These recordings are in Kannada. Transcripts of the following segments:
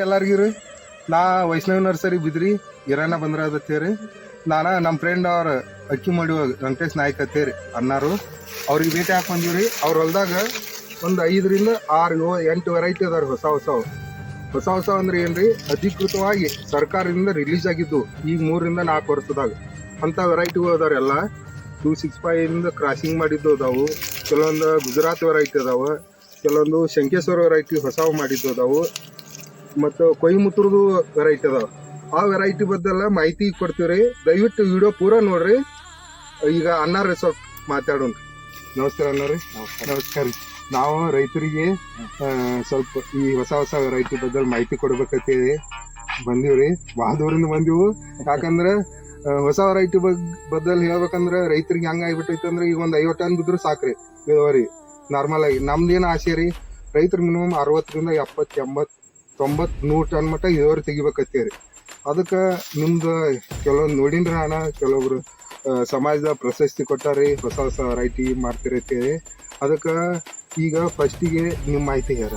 ಎಲ್ಲರಿಗೂ ರೀ ನಾ ವೈಷ್ಣವಿ ನರ್ಸರಿ ಬಿದ್ರಿ ಗಿರಣ್ಣ ಬಂದ್ರತ್ತೇರಿ ನಾನು ನಮ್ಮ ಫ್ರೆಂಡ್ ಅವ್ರ ಅಕ್ಕಿ ಮಾಡುವಾಗ ವೆಂಕಟೇಶ್ ನಾಯ್ಕ ಅತ್ತೇರಿ ಅನ್ನಾರು ಅವ್ರಿಗೆ ಭೇಟಿ ಹಾಕಿ ಬಂದೀವ್ರಿ ಅವ್ರ ಹೊಲ್ದಾಗ ಒಂದು 5 ರಿಂದ 6 8 ವೆರೈಟಿ ಅದಾರ ಹೊಸ ಅಂದ್ರೆ ಏನ್ರಿ ಅಧಿಕೃತವಾಗಿ ಸರ್ಕಾರದಿಂದ ರಿಲೀಸ್ ಆಗಿದ್ದು ಈಗ 3 ರಿಂದ 4 ವರ್ಷದಾಗ ಅಂತ ವೆರೈಟಿಗಳು ಅದಾರ ಎಲ್ಲ 265 ಇಂದ ಕ್ರಾಸಿಂಗ್ ಮಾಡಿದ್ದು ಅದಾವು ಕೆಲವೊಂದು ಗುಜರಾತ್ ವೆರೈಟಿ ಅದಾವ ಕೆಲವೊಂದು ಶಂಕೇಶ್ವರ ವೆರೈಟಿ ಹೊಸವು ಮಾಡಿದ್ದು ಅದಾವು ಮತ್ತು ಕೊಯ್ಮುತ್ತೂರ್ದು ವೆರೈಟಿ ಅದಾವ ಆ ವೆರೈಟಿ ಬದ್ದೆಲ್ಲ ಮಾಹಿತಿ ಕೊಡ್ತೀವ್ರಿ ದಯವಿಟ್ಟು ವಿಡಿಯೋ ಪೂರ ನೋಡ್ರಿ ಈಗ ಅನ್ನಾರ ಸ್ವಲ್ಪ ಮಾತಾಡೋಣ ನಮಸ್ಕಾರ ಅನ್ನಾರಿ ನಮಸ್ಕಾರ ನಾವು ರೈತರಿಗೆ ಸ್ವಲ್ಪ ಈ ಹೊಸ ವೆರೈಟಿ ಬದ್ದಲ್ಲಿ ಮಾಹಿತಿ ಕೊಡ್ಬೇಕಂತೇಳಿ ಬಂದೀವ್ರಿ ಭಾಳ ದೂರಿಂದ ಬಂದೀವು ಯಾಕಂದ್ರೆ ಹೊಸ ವೆರೈಟಿ ಬದ್ದಲ್ಲಿ ಹೇಳ್ಬೇಕಂದ್ರೆ ರೈತರಿಗೆ ಹೆಂಗ ಆಗ್ಬಿಟ್ಟೈತೆ ಅಂದ್ರೆ ಈಗ ಒಂದು 50 ಟನ್ ಬಿದ್ರು ಸಾಕ್ರಿ ಇಳುವರಿ ನಾರ್ಮಲ್ ಆಗಿ ನಮ್ದೇನು ಆಸೆ ರೀ ರೈತರು ಮಿನಿಮಮ್ 60 ರಿಂದ 70 80 90 100 ಟನ್ ಮಟ್ಟ ಇಳುವರಿ ತೆಗಿಬೇಕತ್ತೇರಿ ಅದಕ್ಕೆ ನಿಮ್ದು ಕೆಲವೊಂದು ನೋಡಿನ್ರಿ ನಾನು ಕೆಲವೊಬ್ರು ಸಮಾಜದ ಪ್ರಶಸ್ತಿ ಕೊಟ್ಟಾರಿ ಹೊಸ ವೆರೈಟಿ ಮಾಡ್ತಿರತ್ತೇಳಿ ಅದಕ್ಕೆ ಈಗ ಫಸ್ಟಿಗೆ ನಿಮ್ಮ ಮಾಹಿತಿ ಹೇಳ.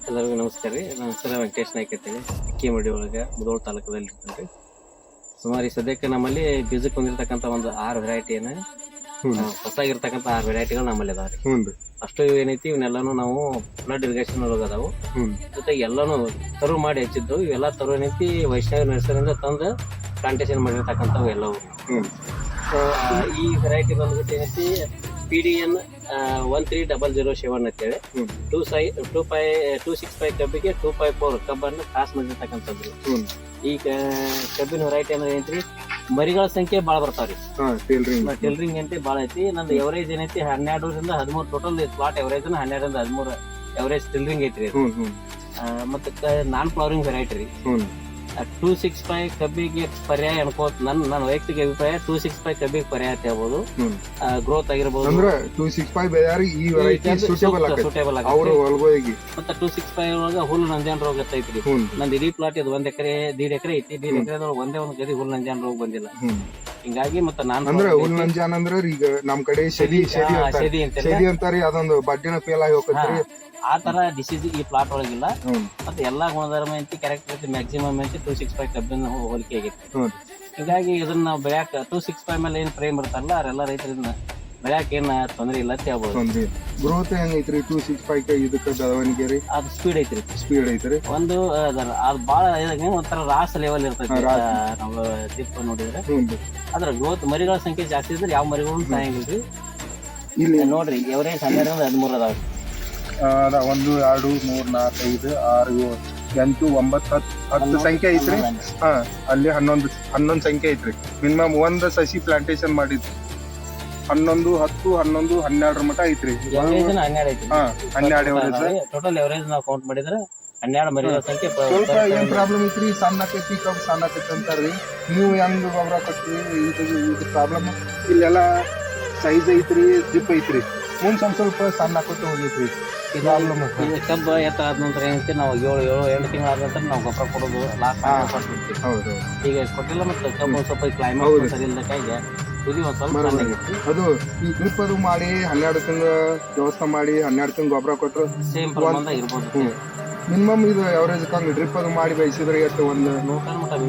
ಎಲ್ಲರಿಗೂ ನಮಸ್ಕಾರ ರೀ. ನನ್ನ ಹೆಸರು ವೆಂಕಟೇಶ್ ನಾಯ್ಕ ಅಂತೇಳಿ ಅಕ್ಕಿಮಡಿ ಒಳಗೆ ಮುಧೋಳ ತಾಲೂಕದಲ್ಲಿ ಇರ್ತೇನೆ. ಸುಮಾರು ಈ ಸದ್ಯಕ್ಕೆ ನಮ್ಮಲ್ಲಿ ಬೀಜಕ್ಕೆ ಬಂದಿರತಕ್ಕಂಥ ಒಂದು 6 ವೆರೈಟಿಯನ್ನು ಹೊಸಾಗಿರ್ತಕ್ಕಂಥ 6 ವೆರೈಟಿಗಳು ನಮ್ಮಲ್ಲಿ ಅದಾವ ರೀ. ಅಷ್ಟು ಏನೈತಿ ಇವನ್ನೆಲ್ಲಾನು ನಾವು ಫ್ಲಡ್ ಇರಿಗೇಷನ್ ಒಳಗೆ ಅದಾವು. ಜೊತೆಗೆ ಎಲ್ಲಾನು ತರು ಮಾಡಿ ಹಚ್ಚಿದ್ದು ಇವೆಲ್ಲ ತರು ಏನೈತಿ ವೈಷ್ಣವಿ ನರ್ಸರಿಯಿಂದ ತಂದು ಪ್ಲಾಂಟೇಶನ್ ಮಾಡಿರ್ತಕ್ಕಂಥವು ಎಲ್ಲವು. ಈ ವೆರೈಟಿ ಬಂದ್ಬಿಟ್ಟು ಏನೈತಿ PDN 13007 ಅಂತೇಳಿ 265 ಕಬ್ಬಿಗೆ 254 ಕಬ್ಬನ್ನು ಕ್ರಾಸ್ ಮಾಡಿರ್ತಕ್ಕಂಥದ್ದು. ಈಗ ಕಬ್ಬಿನ ವೆರೈಟಿ ಅಂದ್ರೆ ಏನೈತ್ರಿ ಮರಿಗಳ ಸಂಖ್ಯೆ ಭಾಳ ಬರ್ತಾವ್ರಿ. ಟೆಲ್ರಿಂಗ್ ಅಂತ ಭಾಳ ಐತಿ. ನಂದು ಎವರೇಜ್ ಏನೈತಿ 12 ರಿಂದ 13 ಟೋಟಲ್ ಪ್ಲಾಟ್ ಎವರೇಜ್ 12 ರಿಂದ 13 ಎವರೇಜ್ ಟೆಲ್ರಿಂಗ್ ಐತ್ರಿ. ಮತ್ತೆ ನಾನ್ ಫ್ಲವರಿಂಗ್ ವೆರೈಟಿ ರೀ. 265 ಕಬ್ಬಿಗೆ ಪರ್ಯಾಯ ಅನ್ಕೋತ ನನ್ನ ವೈಯಕ್ತಿಕ ಅಭಿಪ್ರಾಯ 265 ಕಬ್ಬಿಗೆ ಪರ್ಯಾಯ ಅಂತ ಹೇಳ್ಬೋದು. ಗ್ರೋತ್ ಆಗಿರ್ಬೋದು ಅಂದ್ರೆ 265 ಬೇರೆ ಈ ವೆರೈಟಿ ಸೂಟೇಬಲ್ ಆಗುತ್ತೆ. ಮತ್ತೆ 265 ಒಳಗ ಹುಲ್ಲು ನಂಜಾನ ರೋಗ ಐತ್ರಿ. ನಂದು ಇಡೀ ಪ್ಲಾಟ್ ಇದು 1 ಎಕರೆ 1.5 ಎಕರೆ ಐತಿ. 1.5 ಎಕರೆ ಒಂದೇ ಒಂದು ಗದಿ ಹುಲ್ಲು ನಂಜಾನ ರೋಗ ಬಂದಿಲ್ಲ. ಹಿಂಗಾಗಿ ಮತ್ತೆ ನಾನು ಅಂದ್ರೆ ಹುಲ್ಲು ನಂಜಾನ ಅಂದ್ರೆ ಈಗ ನಮ್ ಕಡೆ ಶೆಡಿ ಅಂತಾರಿ ಅದೊಂದು ಬಡ್ಡಿನ ಫೇಲ್ ಆಗಿ ಹೋಗ್ತೈತ್ರಿ. ಆ ತರ ಡಿಸೀಸ್ ಈ ಪ್ಲಾಟ್ ಒಳಗಿಲ್ಲ. ಮತ್ತೆ ಎಲ್ಲಾ ಗುಣಧರ್ಮ ಐತಿ ಕ್ಯಾರೆಕ್ಟರ್ ಮ್ಯಾಕ್ಸಿಮಮ್ ಐತಿ 265 ಕಬ್ಬಿನ ಹೋಲಿಕೆ ಆಗೈತಿ. ಹೀಗಾಗಿ ಇದನ್ನ ನಾವು ಬೆಳ್ಯಾಕ 265 ಮೇಲೆ ಏನ್ ಫ್ರೇಮ್ ಇರ್ತಾರಲ್ಲ ಅವರೆಲ್ಲ ರೈತರಿಂದ ಬೆಳ್ಯಾಕ ಏನ್ ತೊಂದ್ರೆ ಇಲ್ಲ ಅಂತ ಹೇಳ್ಬೋದು. ಗ್ರೋತ್ ಹೆಂಗೈತ್ರಿ 265 ಇದಕ್ಕೆ ಬೆಳವಣಿಗೆ ರೀ? ಅದು ಸ್ಪೀಡ್ ಐತ್ರಿ. ಒಂದು ಅದು ಬಾಳ ಒಂಥರ ರಾಸ್ ಲೆವೆಲ್ ಇರ್ತೈತಿ. ನಾವು ಟಿಪ್ ನೋಡಿದ್ರೆ ಅದ್ರ ಗ್ರೋತ್ ಮರಿಗಳ ಸಂಖ್ಯೆ ಜಾಸ್ತಿ ಇದ್ರೆ ಯಾವ ಮರಿಗಳು ಸಾಯಂಗಿಲ್ರಿ. ಇಲ್ಲಿ ನೋಡ್ರಿ ಎವರೇಜ್ 12 ರಿಂದ 13 ಅದಾವ. 1 2 3 4 5 6 7 8 9 10 ಸಂಖ್ಯೆ ಐತ್ರಿ. ಅಲ್ಲಿ 11 ಸಂಖ್ಯೆ ಐತ್ರಿ. ಮಿನಿಮಮ್ ಒಂದು ಸಸಿ ಪ್ಲಾಂಟೇಶನ್ ಮಾಡಿದ್ವಿ 11 10 11 12 ಮಟ್ಟ ಐತ್ರಿ. 12 ಟೋಟಲ್ ಎವರೇಜ್ ನಾವು ಕೌಂಟ್ ಮಾಡಿದ್ರೆ 12 ಮರಿಗಳ ಸಂಖ್ಯೆ. ಸ್ವಲ್ಪ ಏನ್ ಪ್ರಾಬ್ಲಮ್ ಐತ್ರಿ ಸಣ್ಣ ಆಕೈತಿ ಕಬ್ಬು ಸಣ್ಣ ಆಕೈತಿ ಅಂತಾರ್ರಿ. ನೀವು ಹೆಂಗ್ ಗೊಬ್ಬರ ಕೊಟ್ರಿ ಇದು ಪ್ರಾಬ್ಲಮ್ ಇಲ್ಲೆಲ್ಲ ಸೈಜ್ ಐತ್ರಿ ಜಿಪ್ ಐತ್ರಿ ಮುಂದ್ ಸ್ವಲ್ಪ ಸಣ್ಣ ಹಾಕೋತ ಹೋಗೈತ್ರಿ. ಕಬ್ಬ ಎತ್ತರ ಆದ ನಂತರ ಏನೈತಿ ನಾವು 7 ತಿಂಗಳಾದ ನಂತರ ನಾವು ಗೊಬ್ಬರ ಕೊಡೋದು ಲಾಸ್ಟ್ ಕೊಟ್ಬಿಡ್ತೀವಿ. ಹೌದು ಈಗ ಕೊಟ್ಟಿಲ್ಲ. ಮತ್ತೆ ಕಬ್ಬು ಸ್ವಲ್ಪ ಕ್ಲೈಮೇಟ್ ಸರಿ ಇಲ್ಲದಕ್ಕಾಗಿ ಒಂದ್ ಸ್ವಲ್ಪ ಅದು ಈ ಡ್ರಿಪ್ ಅದು ಮಾಡಿ 12 ತಿಂಗಳ ವ್ಯವಸ್ಥೆ ಮಾಡಿ 12 ತಿಂಗಳ ಗೊಬ್ಬರ ಕೊಟ್ಟರು ಸೇಮ್ ಪ್ರಮಾಣ ಇರ್ಬೋದು. ಮಿನಿಮಮ್ ಇದು ಎವರೇಜ್ ಕಂಗ್ ಡ್ರಿಪ್ ಅದು ಮಾಡಿ ಬಯಸಿದ್ರೆ ಎಷ್ಟು ಒಂದು 100 ಟನ್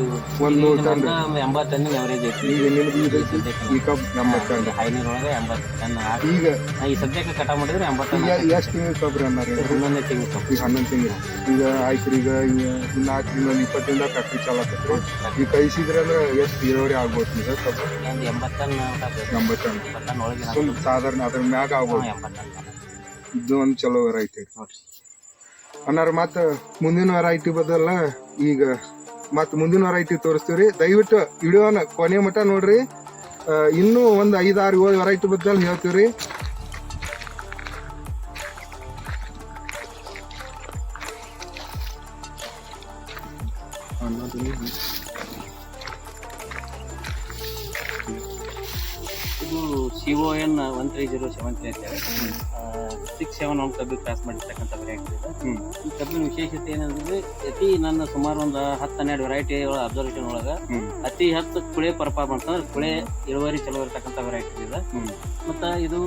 80 ಟನ್ ಎವರೇಜ್ ಐತಿ. ಈಗ ಈ ಕಬ್ 80 ಟನ್ ಹೈನೀರ್ ಒಳಗೆ 80 ಟನ್. ಈಗ ಈ ಸದ್ಯಕ್ಕೆ ಕಟ ಮಾಡಿದ್ರೆ 80 ಟನ್. ಎಷ್ಟು ತಿಂಗಳು ಕಬ್ರಿ ಅನ್ನಾರ? 11 ತಿಂಗಳು. ಈಗ 11 ತಿಂಗಳು. ಈಗ ಆಯ್ತು. ಈಗ 4 ತಿಂಗಳು 20 ದಿನದಾಗ ಫ್ಯಾಕ್ಟ್ರಿ ಚಾಲು ಆಗ್ತೈತ್ರಿ. ಈಗ ಕೈಸಿದ್ರೆ ಅಂದ್ರೆ ಎಷ್ಟು ಇಳುವರಿ ಆಗ್ಬೋದು? ಈಗ ಕಬ್ಬು 80 ಟನ್ 80 ಟನ್ ಒಳಗೆ ಸಾಧಾರಣ ಅದ್ರ ಮ್ಯಾಗ ಆಗ್ಬೋದು. ಇದು ಒಂದು ಚಲೋ ವೆರೈಟಿ ನೋಡ್ರಿ ಅನ್ನಾರ. ಮತ್ತ ಮುಂದಿನ ವೆರೈಟಿ ಬದಲ್ಲ ಈಗ ಮತ್ ಮುಂದಿನ ವೆರೈಟಿ ತೋರಿಸ್ತೀವ್ರಿ. ದಯವಿಟ್ಟು ವಿಡಿಯೋನ ಕೊನೆ ಮಟ್ಟ ನೋಡ್ರಿ. ಇನ್ನೂ ಒಂದು 5 6 7 ವೆರೈಟಿ ಬದಲ್ ಹೇಳ್ತೀವ್ರಿ. ಇದು CON 13073 ಅಂತೇಳಿ 671 ಕಬ್ಬಿಗೆ ಕ್ರಾಸ್ ಮಾಡಿರ್ತಕ್ಕಂಥ ವೆರೈಟಿ ಇದೆ. ಹ್ಮ್. ಈ ಕಬ್ಬಿನ ವಿಶೇಷತೆ ಏನಂದ್ರೆ ಅತಿ ನನ್ನ ಸುಮಾರು ಒಂದು 10-12 ವೆರೈಟಿ ಅಬ್ಸರ್ವೇಷನ್ ಒಳಗ ಹ್ಮ್. ಅತಿ ಹೆಚ್ಚು ಕುಳೆ ಪರ್ಫಾರ್ಮೆನ್ಸ್ ಅಂದ್ರೆ ಕುಳೆ ಇಳುವರಿ ಚಲೋ ಇರ್ತಕ್ಕಂಥ ವೆರೈಟಿ ಇದೆ. ಹ್ಮ್. ಮತ್ತ ಇದು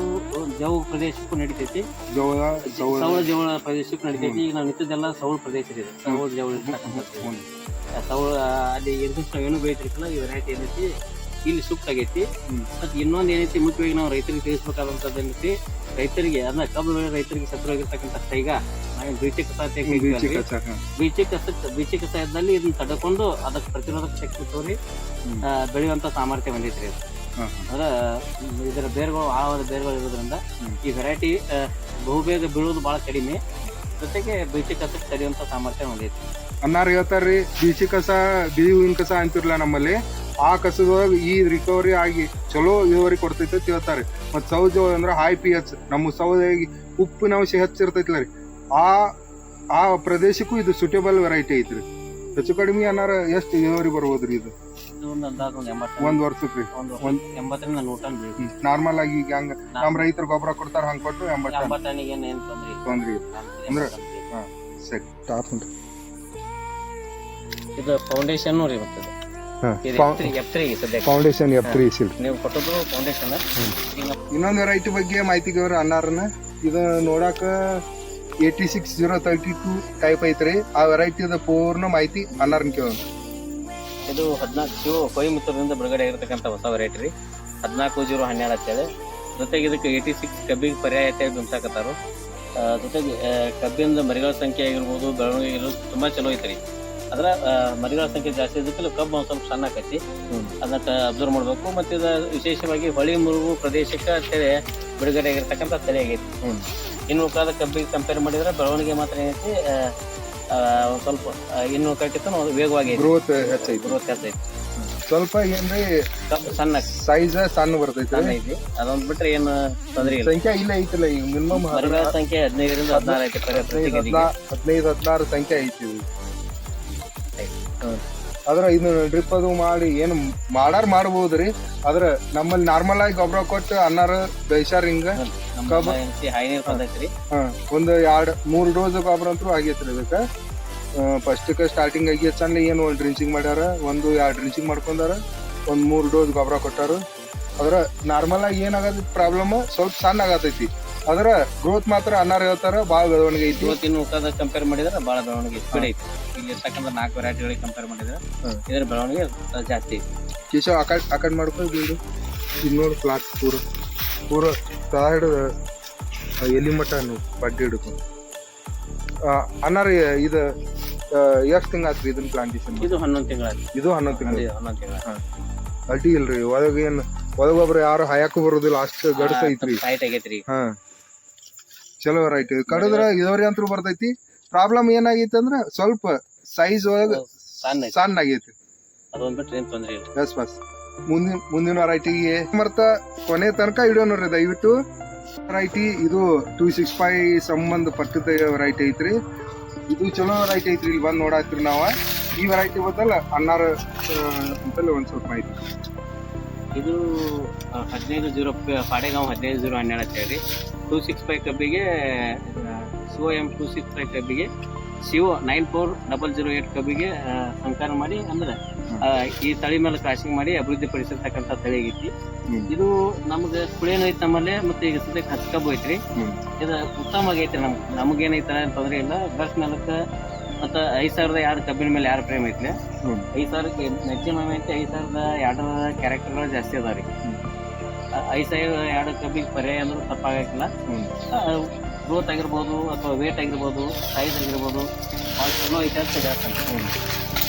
ಜೌ ಪ್ರದೇಶಕ್ಕೂ ನಡಿತೈತಿ, ಜೋಳ ಸೌಳ ಜೌಳ ಪ್ರದೇಶಕ್ಕೂ ನಡಿತೈತಿ. ಈಗ ನಾವು ನಿಂತಿದ್ದೆಲ್ಲ ಸೌಳ ಪ್ರದೇಶ ಇದೆ, ಸೌಳ ಜೌಳ ಇರ್ತಕ್ಕಂಥದ್ದು. ಸೌಳ ಅಲ್ಲಿ ನಿರ್ದಿಷ್ಟ ಏನು ಬೆಳಿತಿರ್ತಿಲ್ಲ ಈ ವೆರೈಟಿ ಏನೈತಿ ಇಲ್ಲಿ ಸೂಕ್ತ ಆಗೈತಿ. ಮತ್ತೆ ಇನ್ನೊಂದು ಏನೈತಿ ಮುಖ್ಯವಾಗಿ ನಾವು ರೈತರಿಗೆ ತಿಳಿಸ್ಬೇಕಾದಂಥದ್ದು ಏನೈತಿ, ರೈತರಿಗೆ ಅದನ್ನ ಕಬ್ಬು ಬೆಳೆ ರೈತರಿಗೆ ಸತ್ಯವಾಗಿರ್ತಕ್ಕಂಥ ಕೈಗ ನಾವೇನು ಬೀಚಿ ಕಸ ಬೀಚಿ ಕಸ ಇದ್ದಲ್ಲಿ ಇದನ್ನ ತಡ್ಕೊಂಡು ಅದಕ್ಕೆ ಪ್ರತಿರೋಧಕ ಶಕ್ತಿ ತೋರಿ ಬೆಳೆಯುವಂತ ಸಾಮರ್ಥ್ಯ ಬಂದೈತ್ರಿ. ಅಂದ್ರೆ ಇದರ ಬೇರುಗಳು ಆಳವಾದ ಬೇರುಗಳು ಇರೋದ್ರಿಂದ ಈ ವೆರೈಟಿ ಬಹುಬೇಗ ಬೀಳೋದು ಬಹಳ ಕಡಿಮೆ, ಜೊತೆಗೆ ಬೀಚಿ ಕಸಕ್ಕೆ ತಡೆಯುವಂತ ಸಾಮರ್ಥ್ಯ ಹೊಂದೈತಿ. ಅನ್ನಾರು ಹೇಳ್ತಾರ್ರಿ ಬೀಚಿ ಕಸ ಬಿಳಿ ಹೂವಿನ ಕಸ ಅಂತಿರ್ಲ ನಮ್ಮಲ್ಲಿ, ಆ ಕಸದೊಳಗೆ ಈ ರಿಕವರಿ ಆಗಿ ಚಲೋ ಇಳುವರಿ ಕೊಡ್ತೈತಿ ಅಂತ ಹೇಳ್ತಾರೆ. ಮತ್ ಸೌಜ ಅಂದ್ರ ಹೈ pH, ನಮ್ಮ ಸೌದೆಗೆ ಉಪ್ಪಿನ ಅಂಶ ಹೆಚ್ಚಿರ್ತೈತಿಲ್ಲ ರೀ, ಆ ಪ್ರದೇಶಕ್ಕೂ ಇದು ಸೂಟೇಬಲ್ ವೆರೈಟಿ ಐತ್ರಿ. ಹೆಚ್ಚು ಕಡಿಮೆ ಅನ್ನಾರ ಎಷ್ಟು ಇಳುವರಿ ಬರ್ಬೋದ್ರಿ ಇದು? ಒಂದು ಅಂದಾಜು ಒಂದು 1 ವರ್ಷಕ್ಕೆ 80ರಿಂದ 100 ಟನ್ ಬೀಳ್ತೈತಿ. ನಾರ್ಮಲ್ ಆಗಿ ಈಗ ಹಂಗ ನಮ್ ರೈತರು ಗೊಬ್ಬರ ಕೊಡ್ತಾರ ಹಂಗ ಕೊಟ್ಟು 80 ಟನ್ ಟನ್ನಿಗೆ ಏನ್ ತೊಂದ್ರಿ ಅಂದ್ರೆ ಸರಿ ಟಾಪ್ ಉಂಟು. ಇದು ಫೌಂಡೇಶನ್ ರೀ ಬರ್ತದೆ. ಫೌಂಡೇಶನ್ F3 ನೀವು ಕೊಟ್ಟದ್ದು ಫೌಂಡೇಶನ್. ಇನ್ನೊಂದು ವೆರೈಟಿ ಬಗ್ಗೆ ಮಾಹಿತಿ ಗೌರ ಅನ್ನಾರನ್ನ, ಇದು ನೋಡಾಕ 86032 ಟೈಪ್ ಐತ್ರಿ. ಆ ವೆರೈಟಿದ ಪೂರ್ಣ ಮಾಹಿತಿ ಅನ್ನಾರನ್ ಕೇಳೋಣ. ಇದು 14 ಕೊಯಮತ್ತೂರಿಂದ ಬಿಡುಗಡೆ ಆಗಿರ್ತಕ್ಕಂಥ ಹೊಸ ವೆರೈಟಿ ರೀ, 14-0-12 ಅಂತೇಳಿ. ಜೊತೆಗೆ ಇದಕ್ಕೆ 86 ಕಬ್ಬಿಗೆ ಪರ್ಯಾಯ ಅಂತೇಳಿ ಬಿಂಸಾಕತ್ತಾರು. ಜೊತೆಗೆ ಕಬ್ಬಿನ ಮರಿಗಳ ಸಂಖ್ಯೆ ಆಗಿರ್ಬೋದು, ಬೆಳವಣಿಗೆ ಇರೋದು ತುಂಬಾ ಚಲೋ ಐತ್ರಿ. ಅದ್ರ ಮರಿಗಳ ಸಂಖ್ಯೆ ಜಾಸ್ತಿ ಇದ್ದಕ್ಕೆ ಕಬ್ಬು ಒಂದು ಸ್ವಲ್ಪ ಸಣ್ಣ ಆಕೈತಿ, ಅದನ್ನ ಅಬ್ಸರ್ವ್ ಮಾಡ್ಬೇಕು. ಮತ್ತೆ ಇದು ವಿಶೇಷವಾಗಿ ಹೊಳಿ ಮುರುಗು ಪ್ರದೇಶಕ್ಕೆ ಅಂತೇಳಿ ಬಿಡುಗಡೆ ಆಗಿರ್ತಕ್ಕಂಥ ತಲೆ ಆಗೈತಿ. ಇನ್ನು ಉಳಿದ ಕಬ್ಬಿಗೆ ಕಂಪೇರ್ ಮಾಡಿದ್ರೆ ಬೆಳವಣಿಗೆ ಮಾತ್ರ ಏನೈತಿ ಒಂದ್ ಸ್ವಲ್ಪ ಇನ್ನು ಉಳ್ಕಾಕಿತ್ತು ವೇಗವಾಗಿ ಗ್ರೋತ್ ಹೆಚ್ಚೈತಿ. ಸ್ವಲ್ಪ ಏನ್ರಿ ಕಬ್ಬು ಸಣ್ಣ ಸೈಜ್ ಸಣ್ಣ ಬರ್ತೈತಿ, ಅದೊಂದ್ ಬಿಟ್ರೆ ಏನು ತೊಂದ್ರೆ ಇಲ್ಲ. ಸಂಖ್ಯೆ ಇಲ್ಲ ಐತಿಲ್ಲ, ಈಗ ಮಿನಿಮಮ್ ಮರಿಗಳ ಸಂಖ್ಯೆ 15ರಿಂದ 16 ಐತಿ. 15-16 ಸಂಖ್ಯೆ ಐತಿ. ಆದ್ರ ಇದು ಡ್ರಿಪ್ ಅದು ಮಾಡಿ ಏನು ಮಾಡ್ಬೋದ್ರಿ. ಆದ್ರ ನಮ್ಮಲ್ಲಿ ನಾರ್ಮಲ್ ಆಗಿ ಗೊಬ್ಬರ ಕೊಟ್ಟು ಅನ್ನಾರ ಬೆಳ್ಸಾರ ಹಿಂಗ ಒಂದ್ 2-3 ಡೋಸ್ ಗೊಬ್ಬರ ಅಂತೂ ಆಗೈತ್ರಿ ಅದಕ್ಕ. ಫಸ್ಟ್ ಸ್ಟಾರ್ಟಿಂಗ್ ಆಗಿ ಚಂದ ಏನು ಡ್ರಿಂಚಿಂಗ್ ಮಾಡ್ಯಾರ, 1-2 ಡ್ರಿಂಚಿಂಗ್ ಮಾಡ್ಕೊಂಡಾರ, 1-3 ಡೋಸ್ ಗೊಬ್ಬರ ಕೊಟ್ಟಾರ. ಅದ್ರ ನಾರ್ಮಲ್ ಆಗಿ ಏನಾಗತ್ತ ಪ್ರಾಬ್ಲಮ್ ಸ್ವಲ್ಪ ಸಣ್ಣ ಆಗತೈತಿ, ಅದ್ರ ಗ್ರೋತ್ ಮಾತ್ರ ಅನ್ನಾರ ಹೇಳ್ತಾರ ಬಾಳ ಬೆಳವಣಿಗೆ ಐತಿ. ಇವತ್ತಿನ ಉತ್ತದ ಕಂಪೇರ್ ಮಾಡಿದ್ರೆ ಬಾಳ ಬೆಳವಣಿಗೆ ಸ್ಪೀಡ್ ಐತಿ. ಇಲ್ಲಿ ಇರ್ತಕ್ಕಂಥ 4 ವೆರೈಟಿಗಳಿಗೆ ಕಂಪೇರ್ ಮಾಡಿದ್ರೆ ಇದರ ಬೆಳವಣಿಗೆ ಜಾಸ್ತಿ ಐತಿ. ಕೇಶವ್ ಆಕಡ್ ಮಾಡ್ಕೊಂಡು ಇದು ನೋಡಿ ಪ್ಲಾಟ್ ಪೂರ ತಾ ಹಿಡಿದು ಎಲ್ಲಿ ಮಟ್ಟ ಬಡ್ಡಿ ಹಿಡ್ಕೊಂಡು ಅನ್ನಾರ ಇದು ಎಷ್ಟು ತಿಂಗಳ ಆತ್ರಿ ಇದನ್ನ ಪ್ಲಾಂಟೇಶನ್? ಇದು 11 ತಿಂಗಳಾಯ್ತು. ಇದು 11 ತಿಂಗಳ 11 ತಿಂಗಳ ಅಡ್ಡಿ ಇಲ್ರಿ. ಒಳಗೊಬ್ರು ಯಾರು ಹಾಯಕ್ಕೂ ಬರೋದಿಲ್ಲ, ಅಷ್ಟು ಗಡಸ ಐತ್ರಿ. ಹಾ ಚಲೋ ವೆರೈಟಿ ಕಡದ್ರ ಇಳುವರಿ ಅಂತೂ ಬರ್ತೈತಿ. ಪ್ರಾಬ್ಲಮ್ ಏನಾಗೈತಿ ಅಂದ್ರ ಸ್ವಲ್ಪ ಸೈಜ್ ಒಳಗ ಸಣ್ಣ ಆಗೈತಿ, ಅದೊಂದ್ ಬಿಟ್ರೆ ಏನ್ ತೊಂದ್ರೆ ಇಲ್ಲ. ಬಸ್ ಬಸ್ ಮುಂದಿನ ವೆರೈಟಿಗೆ ಮರ್ತ ಕೊನೆ ತನಕ ಇಡೋ ನೋಡ್ರಿ ದಯವಿಟ್ಟು. ವೆರೈಟಿ ಇದು 265 ಸಂಬಂಧ ಪಟ್ಟದ ವೆರೈಟಿ ಐತ್ರಿ. ಇದು ಚಲೋ ವೆರೈಟಿ ಐತ್ರಿ. ಇಲ್ಲಿ ಬಂದ್ ನೋಡಾತ್ರಿ ನಾವ ಈ ವೆರೈಟಿ ಬದಲ ಅನ್ನಾರ ಅಂತಲ್ಲಿ ಒಂದ್ ಸ್ವಲ್ಪ ಮಾಹಿತಿ. ಇದು 15-0 ಪಾಡೆಗಾಂವ್ 15-0-12 ಅಂತ ಹೇಳಿ 265 ಕಬ್ಬಿಗೆ COM 265 ಕಬ್ಬಿಗೆ CO 94-008 ಕಬ್ಬಿಗೆ ಸಂಕಲನ ಮಾಡಿ ಅಂದ್ರೆ ಈ ತಳಿ ಮೇಲೆ ಕ್ರಾಸಿಂಗ್ ಮಾಡಿ ಅಭಿವೃದ್ಧಿ ಪಡಿಸಿರ್ತಕ್ಕಂಥ ತಳಿ ಆಗೈತಿ. ಇದು ನಮ್ಗೆ ಕುಳೇನು ಐತಿ ನಮ್ಮಲ್ಲಿ, ಮತ್ತೆ ಈಗ ಸದ್ಯಕ್ಕೆ ಹಚ್ಚ ಕಬ್ಬು ಐತ್ರಿ. ಇದು ಉತ್ತಮ ಆಗೈತ್ರಿ. ನಮಗೇನೈತೆ ತೊಂದ್ರೆ ಇಲ್ಲ. ಬೆಸ್ಟ್ ನೆಲಕ್ಕೆ ಮತ್ತೆ 5,002 ಕಬ್ಬಿನ ಮೇಲೆ ಯಾರು ಪ್ರೇಮ್ ಐತ್ರಿ, 5,000 ಮ್ಯಾಕ್ಸಿಮಮ್ ಐತಿ. 5,002 ಕ್ಯಾರೆಕ್ಟರ್ಗಳು ಜಾಸ್ತಿ ಅದಾವ್ರಿ. 5,002 ಕಬ್ಬಿಗೆ ಪರ್ಯಾಯ ಅಂದ್ರೆ ತಪ್ಪಾಗಕ್ಕಿಲ್ಲ. ಗ್ರೋತ್ ಆಗಿರ್ಬೋದು ಅಥವಾ ವೇಟ್ ಆಗಿರ್ಬೋದು, ಸೈಜ್ ಆಗಿರ್ಬೋದು ಭಾಳ ಚಲೋ ಐತೆ ಅಂತ ಹೇಳ್ತಾನೆ.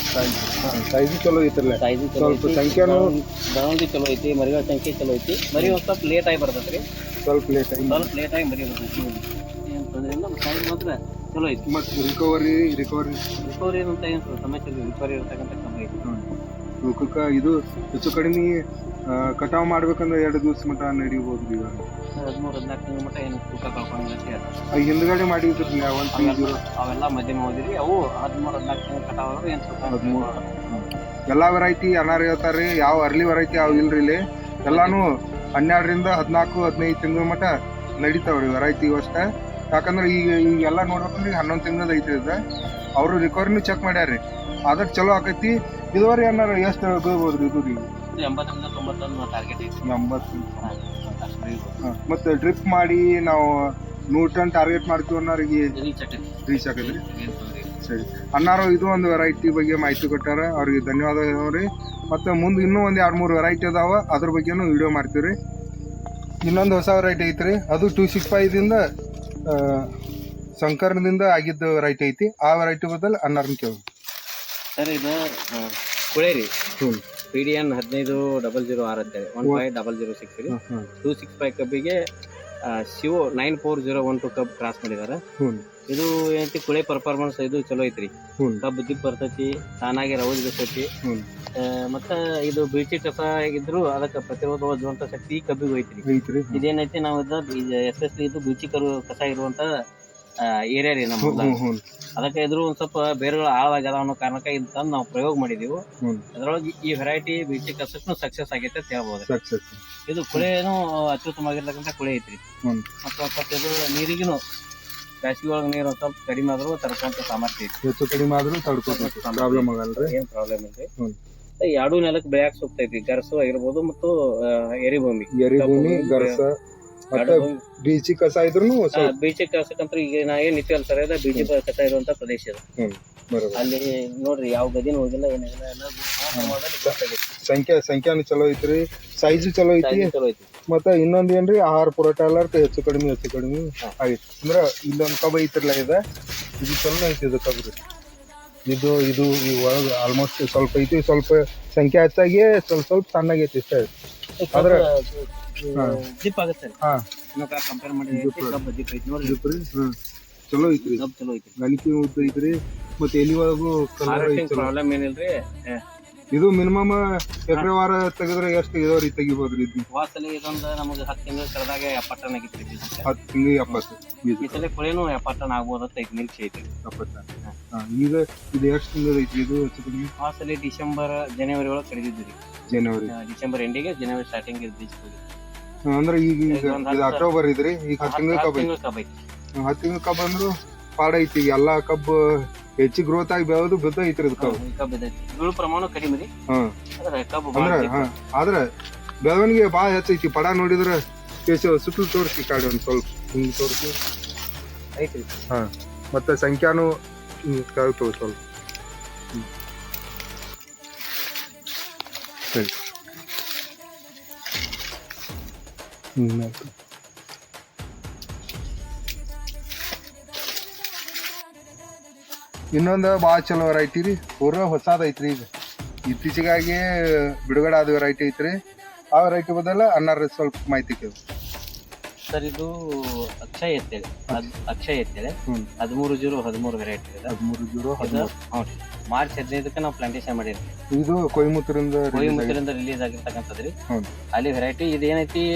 ಸೈಜ್ ಚಲೋ ಐತ್ರಲ್ಲ, ಸ್ವಲ್ಪ ಸಂಖ್ಯೆನೂ ಬೆಳವಣಿಗೆ ಚಲೋ ಐತಿ, ಮರಿಗಳ ಸಂಖ್ಯೆ ಚಲೋ ಐತಿ. ಮರಿ ಒಂದ್ ಸ್ವಲ್ಪ ಲೇಟ್ ಆಗಿ ಬರ್ತೈತ್ರಿ, ಸ್ವಲ್ಪ ಲೇಟ್ ಆಗಿ ಮರಿ ಬರ್ತೈತಿ. ಏನ್ ತೊಂದ್ರೆ ಇಲ್ಲ, ಸೈಜ್ ಮಾತ್ರ ಚಲೋ ಐತಿ. ಮತ್ತೆ ರಿಕವರಿ ಅಂತ ಏನ್ ಸಮಸ್ಯೆ ಇಲ್ಲ. ರಿಕವರಿ ಇರ್ತಕ್ಕಂಥ ಕಮ್ಮಿ ಐತಿ. ತೂಕಕ್ಕ ಇದು ಹೆಚ್ಚು ಕಡಿಮೆ ಕಟಾವ್ ಮಾಡ್ಬೇಕಂದ್ರೆ 2 ದಿವಸ ಮಟ ನಡಿಬಹುದು. ಈಗ 13-14 ತಿಂಗಳ ಮಟ ಏನು ತೂಕ ಕಳ್ಕೊಂಡ್ರಿ. ಹಿಂದ್ಗಡೆ ಮಾಡಿದ್ರಿ ಅವೆಲ್ಲ ಮಧ್ಯಮ ಹೋದಿರಿ. ಅವು 13-14 ತಿಂಗಳ ಕಟಾವ್ ಆದ್ರೆ ಏನ್ ತೂಕ 13 ಎಲ್ಲಾ ವೆರೈಟಿ ಅನಾರ ಹೇಳ್ತಾರ್ರಿ. ಯಾವ ಅರ್ಲಿ ವೆರೈಟಿ ಯಾವ ಇಲ್ರಿ ಇಲ್ಲಿ. ಎಲ್ಲಾನು 12-14-15 ತಿಂಗಳ ಮಟ ನಡೀತಾವ್ರಿ ವೆರೈಟಿ ಅಷ್ಟೇ. ಯಾಕಂದ್ರೆ ಈಗೆಲ್ಲ ನೋಡ್ಬೇಕಂದ್ರೆ 11 ತಿಂಗಳದ ಐತಿ ಇದು. ಅವರು ರಿಕವರಿನೂ ಚೆಕ್ ಮಾಡ್ಯಾರ್ರಿ, ಆದ್ರೆ ಚಲೋ ಆಕೈತಿ. ಇದುವರೆ ಏನಾರ ಎಷ್ಟು ಬೀಳ್ಬೋದ್ರಿ ಇದು ರೀ? 80 90 ಟಾರ್ಗೆಟ್ ಐತಿ. 80. ಮತ್ತೆ ಡ್ರಿಪ್ ಮಾಡಿ ನಾವು 100 ಟನ್ ಟಾರ್ಗೆಟ್ ಮಾಡ್ತೀವಿ ಅನ್ನೋರಿಗೆ ರೀಚ್ ಆಗೈತ್ರಿ. ಸರಿ ಅನ್ನಾರು ಇದು ಒಂದು ವೆರೈಟಿ ಬಗ್ಗೆ ಮಾಹಿತಿ ಕೊಟ್ಟಾರ, ಅವ್ರಿಗೆ ಧನ್ಯವಾದಗಳು. ಮತ್ತೆ ಮುಂದೆ ಇನ್ನೂ ಒಂದು 2-3 ವೆರೈಟಿ ಅದಾವ, ಅದ್ರ ಬಗ್ಗೆನೂ ವಿಡಿಯೋ ಮಾಡ್ತೀವಿ. ಇನ್ನೊಂದು ಹೊಸ ವೆರೈಟಿ ಐತ್ರಿ, ಅದು 265ದಿಂದ ಸಂಕರ್ಣದಿಂದ ಆಗಿದ್ದ ವೆರೈಟಿ ಐತಿ. ಆ ವೆರೈಟಿ ಬದಲು ಅನ್ನಾರನ್ನ ಕೇಳಿ ಸರ್. ಇದು ಕುಳೆ ರೀ, PDN 15-006 ಅಂತೇಳಿ 15-006 ರೀ. 265 ಕಬ್ಬಿಗೆ ಶಿವೋ 9401 ಕಬ್ ಕ್ರಾಸ್ ಮಾಡಿದಾರ. ಇದು ಏನೈತಿ ಕುಳೆ ಪರ್ಫಾರ್ಮೆನ್ಸ್ ಇದು ಚಲೋ ಐತ್ರಿ. ಕಬ್ಬು ದಿಪ್ ಬರ್ತೈತಿ, ತಾನಾಗಿ ರೌದ್ ಬರ್ತೈತಿ. ಮತ್ತ ಇದು ಬೀಚಿ ಕಸ ಆಗಿದ್ರು ಅದಕ್ಕೆ ಪ್ರತಿರೋಧವಾಗುವಂತ ಶಕ್ತಿ ಈ ಕಬ್ಬಿಗೆ ಐತ್ರಿ. ಇದೇನೈತಿ ನಾವು ಎಸ್ಪೆಷಲಿ ಇದು ಬೀಚಿ ಕಸ ಇರುವಂತ ಏರಿಯಾ ರೀ ನಮ್ಮ. ಅದಕ್ಕೆ ಇದ್ರು ಒಂದ್ ಸ್ವಲ್ಪ ಬೇರೆಗಳು ಆಳವಾಗ್ಯದ ಅನ್ನೋ ಕಾರಣಕ್ಕೆ ಇದು ತಂದು ನಾವು ಪ್ರಯೋಗ ಮಾಡಿದೀವಿ. ಅದ್ರೊಳಗೆ ಈ ವೆರೈಟಿ ಬೀಚಿ ಕಸಕ್ಕೂ ಸಕ್ಸಸ್ ಆಗೈತೆ ಅಂತ ಹೇಳ್ಬೋದು. ಇದು ಕುಳೆನು ಅತ್ಯುತ್ತಮವಾಗಿರ್ತಕ್ಕಂಥ ಕುಳೆ ಐತ್ರಿ. ಮತ್ತು ಸ್ವಲ್ಪ ಇದು ನೀರಿಗೂ ಬ್ಯಾಸಿಗೆ ಒಳಗೆ ನೀರು ಸ್ವಲ್ಪ ಕಡಿಮೆ ಆದ್ರೂ ತಡ್ಕೊಂತ ಸಾಮರ್ಥ್ಯ ಐತಿ. ಹೆಚ್ಚು ಕಡಿಮೆ ಆದ್ರೂ ತಡ್ಕೊತೈತಿ, ಪ್ರಾಬ್ಲಮ್ ಆಗಲ್ರಿ. ಏನ್ ಪ್ರಾಬ್ಲಮ್ ಇಲ್ರಿ. ಎರಡು ನೆಲಕ್ಕೆ ಬೆಳೆಯಾಕ ಸೂಕ್ತ ಐತಿ. ಗರಸು ಆಗಿರ್ಬೋದು ಮತ್ತು ಎರಿಭೂಮಿ, ಗರಸ ಮತ್ತೆ ಬೀಚಿ ಕಸ ಇದ್ರು ಬೀಚಿ ಕಸಕ್ಕಂತ ಈಗ ನಾ ಏನ್ ನಿತ್ಯಲ್ಲ ಸರ್, ಅದ ಬೀಚಿ ಕಸ ಇರುವಂತ ಪ್ರದೇಶ ಅದು. ಅಲ್ಲಿ ನೋಡ್ರಿ ಯಾವ ಗದಿನೂ ಹೋಗಿಲ್ಲ, ಏನಿಲ್ಲ, ಎಲ್ಲ ಸಂಖ್ಯಾನು ಚಲೋ ಐತ್ರಿ, ಸೈಜು ಚಲೋ ಐತಿ. ಮತ್ತೆ ಇನ್ನೊಂದ್ ಏನ್ರಿ, ಆಹಾರ ಪೂರೈಕೆ ಎಲ್ಲಾರ್ಕ ಹೆಚ್ಚು ಕಡಿಮೆ ಆಗೈತಿ. ಅಂದ್ರ ಇಲ್ಲೊಂದ್ ಕಬ್ಬ ಐತಿರ್ಲ ಇದು ಚಲೋ ಐತಿ. ಇದು ಕಬ್ರಿ ಇದು ಈ ಒಳಗ ಆಲ್ಮೋಸ್ಟ್ ಸ್ವಲ್ಪ ಐತಿ, ಸ್ವಲ್ಪ ಸಂಖ್ಯೆ ಹೆಚ್ಚಾಗಿ ಸ್ವಲ್ಪ ಸಣ್ಣಗೈತಿ ಇಷ್ಟ. ಆದ್ರ ಜಿಪ್ ಆಗುತ್ತೆ ಕಂಪೇರ್ ಮಾಡಿ ಚಲೋ ಐತ್ರಿ. ಚಲೋ ಐತಿ, ಗಣಿಕೆ ಉದ್ದ ಐತ್ರಿ. ಮತ್ತೆ ಎಲ್ಲಿ ಒಳಗು ಪ್ರಾಬ್ಲಮ್ ಏನಿಲ್ರಿ. ಇದು ಮಿನಿಮಮ್ ಎಕರೆ ವಾರ ತೆಗೆದ್ರೆ ಎಷ್ಟು ಇದಾವ್ರಿ ತೆಗಿಬೋದ್ರಿ? ವಾಸಲಿ ಇದೊಂದು ನಮಗೆ 10 ತಿಂಗಳು ಕಳೆದಾಗ 70 ಟನ್ ಆಗಿತ್ತು. 10 ತಿಂಗಳು 70. ಈ ಸಲ ಕುಳೆನು 70 ಟನ್ ಆಗ್ಬೋದಂತ ನಿರೀಕ್ಷೆ ಐತಿ. 70 ಟನ್. ಈಗ ಇದು ಎಷ್ಟು ತಿಂಗಳು ಐತಿ ಇದು? ವಾಸಲಿ ಡಿಸೆಂಬರ್ ಜನವರಿ ಒಳಗೆ ಕಡಿದಿದ್ರಿ. ಡಿಸೆಂಬರ್ ಎಂಡಿಗೆ ಜನವರಿ ಸ್ಟಾರ್ಟಿಂಗ್ ಬೀಜ ಅಂದ್ರೆ ಈಗ ಅಕ್ಟೋಬರ್ ಇದ್ರಿ. ಈಗ 10 ತಿಂಗಳು ಕಬ್ಬ ಐತಿ. 10 ತಿಂಗಳು ಕಬ್ಬ ಅಂದ್ರು ಪಾಡ ಐತಿ. ಎಲ್ಲಾ ಕಬ್ಬು ಹೆಚ್ಚು ಗ್ರೋತ್ ಆಗಿ ಬೆಳೆದು ಬಿದ್ದ ಐತ್ರಿ. ಕಬ್ಬು ಪ್ರಮಾಣ ಕಡಿಮೆ ರೀ. ಆದ್ರ ಬೆಳವಣಿಗೆ ಬಾಳ ಹೆಚ್ಚೈತಿ. ಪಡ ನೋಡಿದ್ರ ಸುತ್ತಲೂ ತೋರಿಸಿ ಕಾಡಿ ಒಂದ್ ಸ್ವಲ್ಪ ಹಿಂಗ್ ತೋರಿಸಿ ಐತ್ರಿ. ಮತ್ತೆ ಸಂಖ್ಯಾನು ಕೇಳ್ತೇವೆ ಸ್ವಲ್ಪ. ಸರಿ. ಇನ್ನೊಂದು ಭಾಳ ಚಲೋ ವೆರೈಟಿ ರೀ, ಪೂರ ಹೊಸಾದ ಐತ್ರಿ. ಈಗ ಇತ್ತೀಚೆಗಾಗಿ ಬಿಡುಗಡೆ ಆದ ವೆರೈಟಿ ಐತ್ರಿ. ಆ ವೆರೈಟಿ ಬದಲ ಅನ್ನಾರ ಸ್ವಲ್ಪ ಮಾಹಿತಿ ಕೇಳಿ ಸರ್. ಇದು ಅಕ್ಷಯ್ ಎತ್ತೇಳಿ 13-013 ವೆರೈಟಿ ಇದೆ. 13-013 ಮಾರ್ಚ್ 15ಕ್ಕೆ ನಾವು ಪ್ಲಾಂಟೇಶನ್ ಮಾಡಿದ್ವಿ. ಇದು ಕೊಯಮತ್ತೂರಿಂದ ರಿಲೀಸ್ ಆಗಿರ್ತಕ್ಕಂಥದ್ರಿ. ಅಲ್ಲಿ ವೆರೈಟಿ ಇದೇನೈತಿ,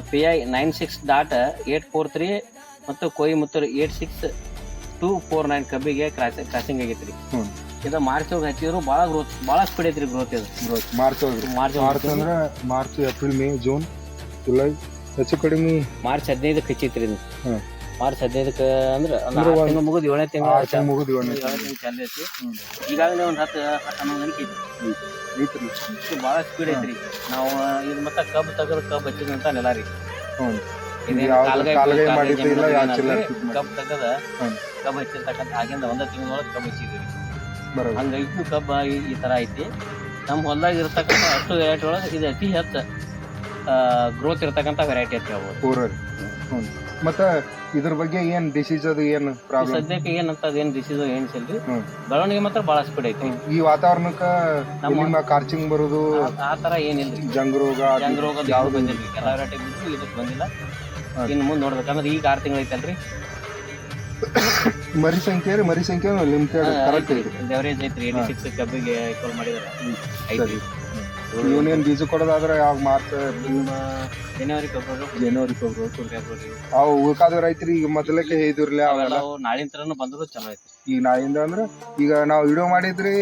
PI 96.843 ಮತ್ತು ಕೊಯಮತ್ತೂರು 86-249 ಕಬ್ಬಿಗೆ ಕ್ರಾಸಿಂಗ್ ಆಗೈತ್ರಿ. ಇದು ಮಾರ್ಚ್ ಒಳಗೆ ಹಚ್ಚಿದ್ರು ಭಾಳ ಸ್ಪೀಡ್ ಐತ್ರಿ ಗ್ರೋತ್. ಇದು ಮಾರ್ಚ್ ಅಂದ್ರೆ March, April, May, June, July ಹೆಚ್ಚು ಕಡಿಮೆ ಮಾರ್ಚ್ 15ಕ್ಕೆ ಹಚ್ಚಿತ್ರಿ. ಮಾರ್ಚ್ 15ಕ್ಕೆ ಅಂದ್ರೆ ಮುಗಿದು 7ನೇ ತಿಂಗಳು ಚಾಲು ಐತಿ. ಈಗಾಗಲೇ ಒಂದು 10-11 ಗಂಟೆ ಐತಿ. ಭಾಳ ಸ್ಪೀಡ್ ಐತ್ರಿ. ನಾವು ಇದು ಮತ್ತೆ ಕಬ್ಬು ಹಚ್ಚಿದಂತ ನೆಲ ರೀ. ಕಬ್ಬು ಹಚ್ಚಿರ್ತಕ್ಕಂಥ ಆಗಿಂದ 1 ತಿಂಗಳೊಳಗೆ ಕಬ್ಬು ಹಚ್ಚಿದ್ವಿ. ಹಂಗಾಗಿ ಕಬ್ಬ ಈ ತರ ಐತಿ. ನಮ್ಮ ಹೊಲದಾಗ ಇರ್ತಕ್ಕಂಥ ಅಷ್ಟು ವೆರೈಟಿ ಒಳಗೆ ಇದು ಅತಿ ಹೆಚ್ಚು ಗ್ರೋತ್ ಇರ್ತಕ್ಕಂಥ ವೆರೈಟಿ ಅಂತ ಹೇಳ್ಬೋದು. ಮತ್ತೆ ಇದ್ರ ಬಗ್ಗೆ ಏನ್ ಡಿಸೀಸ್ ಅದು ಏನು ಪ್ರಾಬ್ಲಮ್? ಸದ್ಯಕ್ಕೆ ಏನಂತ ಏನ್ ಡಿಸೀಸ್ ಏನಿಸಲ್ರಿ. ಬೆಳವಣಿಗೆ ಮಾತ್ರ ಭಾಳ ಸ್ಪೀಡ್ ಐತಿ. ಈ ವಾತಾವರಣಕ್ಕ ನಮ್ಮ ಕಾರ್ಚಿಂಗ್ ಬರೋದು ಆ ತರ ಏನಿಲ್ರಿ. ಜಂಗ್ ರೋಗ ಯಾವ್ದು ಬಂದಿಲ್ರಿ. ಎಲ್ಲ ವೆರೈಟಿ ಬಿದ್ದು ಇದಕ್ಕೆ ಬಂದಿಲ್ಲ. ಇನ್ನು ಮುಂದೆ ನೋಡ್ಬೇಕಂದ್ರೆ ಈಗ 6 ತಿಂಗಳು ಐತಲ್ರಿ. ಮರಿ ಸಂಖ್ಯೆ ಲಿಮಿಟೆಡ್ ಕರೆಕ್ಟ್ ಐತಿ. ಡೆವರೇಜ್ ಐತ್ರಿ. 86 ಕಬ್ಬಿಗೆ ಈಕ್ವಲ್ ಮಾಡಿದ್ರೆ ಐತಿ. ಇವನೇನ್ ಬೀಜ ಕೊಡೋದಾದ್ರೆ ಯಾವ ಮಾರ್ಚ್, ಜನವರಿ, ಫೆಬ್ರವರಿ ಅವು ಉಳ್ಕಾದ ರೈತರು ಈಗ ಮೊದಲಕ್ಕೆ ಹೇಳಿದ್ರಲ್ಲ ಅವೆಲ್ಲ ನಾಳಿಂದ ಬಂದ್ರು ಚಲೋ ಐತಿ. ಈಗ ನಾಳಿಂದ ಅಂದ್ರೆ ಈಗ ನಾವು ವಿಡಿಯೋ ಮಾಡಿದ್ರಿ